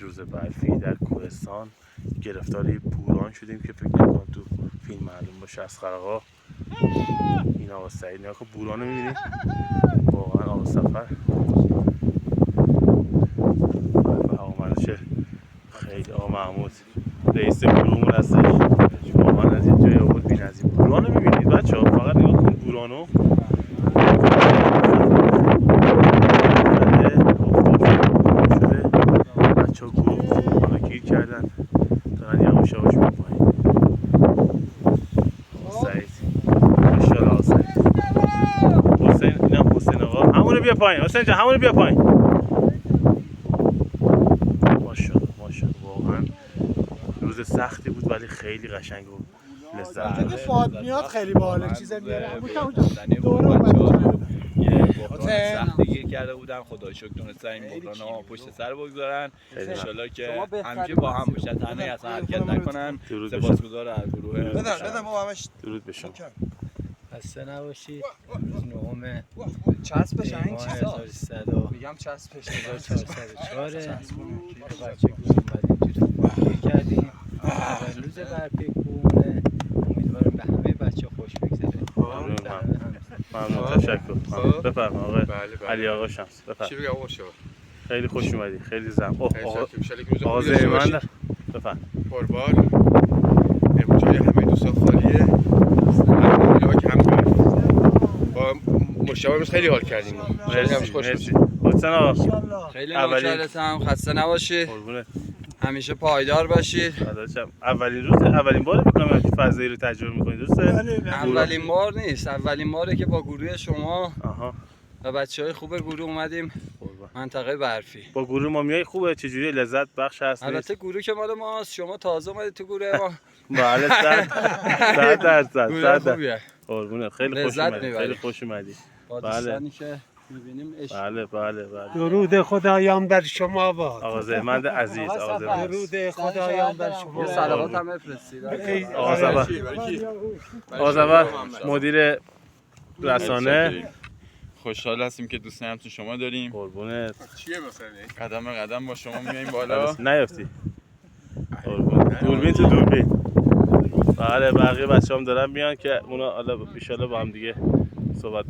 روز برفی در کوهستان گرفتاری بوران شدیم که فکر نکنم تو فیلم معلوم باشه. از خرقا این آقا سعید نیا که بوران رو میبینید، واقعا آقا سفر و آقا منوشه خیلی آقا محمود رئیس گروهمون هستش، واقعا از این جای آورد بی‌نظیر. بوران رو میبینید بچه ها، فقط نگاه کن بورانو بچه ها گروه حالا گیر کردن دارن یواش یواش میان پایین. سعید ماشاءالله آقا سعید. حسین اینم حسین آقا، همونو بیا پایین حسین جان، همونو بیا پایین. ماشاءالله ماشاءالله، واقعا روز سختی بود ولی خیلی قشنگ بود. لذت وقتی بردیم. فاد میاد خیلی باحال چیزا میاره. سختی گیر کرده بودن، خدا شکر تونستن این بحران پشت سر بگذارن. انشالله که همیشه با هم باشن، تنهایی اصلا حرکت نکنن. سپاسگزار از گروه. بدم ما همش درود به شما. خسته نباشید. روز نهم چسبش این چیزا 1300 میگم چسبش 1404 بچه گروه اومدیم تو گیر کردیم. اول روز برفی کوهونه، امیدوارم به همه بچه خوش بگذره. ممنون، تشکر. بفرما آقای علی آقا شمس، بفرما. چی بگم آقا شما؟ خیلی خوش اومدی، خیلی زحمت. آقا زیمن بفرما. پربار امروز جای همه دوستان خالیه. همه که هم با مشتاق امروز خیلی حال کردیم. مرسی مرسی. حسین آقا خیلی نوکرتم، خسته نباشید. قربونت. همیشه پایدار باشید. داداشم اولین روز اولین بار میکنم که فضایی رو تجربه میکنید درسته؟ اولین بار نیست، اولین باره که با گروه شما آها و بچهای خوب گروه اومدیم منطقه برفی. با گروه ما میای خوبه؟ چجوری لذت بخش هست؟ البته گروه که مال ماست، شما تازه اومدید تو گروه ما. بله 100% خوبیه. قربونت، خیلی خوش اومدی، خیلی خوش اومدی. با دوستانی که می‌بینیم عشق. بله. درود خدایان بر شما باد. آقا زحمت عزیز، آقا زحمت. درود خدایان بر شما. یه صلوات هم بفرستید. آقا زبر مدیر رسانه، خوشحال هستیم که دوست همتون شما داریم. قربونت. چیه مثلا قدم قدم با شما میایم بالا. نیافتی. قربونت. دوربین تو دوربین. بله بقیه بچه‌ام دارن میان که اونا حالا ان شاءالله با هم دیگه صحبت